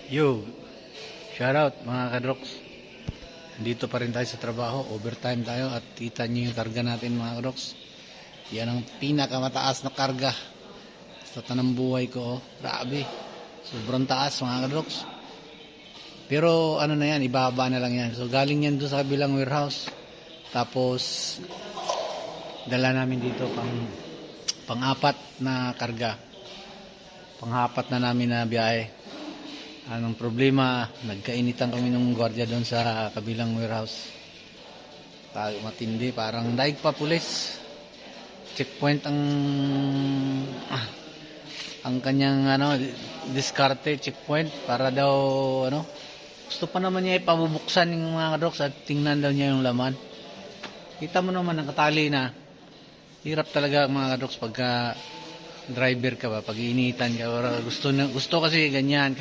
Yo, shout out mga kadroks. Dito pa rin tayo sa trabaho, overtime tayo at kita nyo yung karga natin mga kadroks. Yan ang pinakamataas na karga sa tanang buhay ko. Oh. Grabe, sobrang taas mga kadroks. Pero ano na yan, ibaba na lang yan. So galing yan doon sa kabilang warehouse. Tapos dala namin dito pang-apat na karga. Pang-apat na namin na biyahe. Anong problema, nagkainitan kami ng gwardiya doon sa kabilang warehouse. Matindi, parang daig pa pulis. Checkpoint ang kanyang diskarte, checkpoint para daw gusto pa naman niya ipabubuksan yung mga kadroks at tingnan daw niya yung laman. Kita mo naman nakatali na. Hirap talaga mga kadroks pagka driver ka ba, pag iinitan ka, gusto kasi ganyan.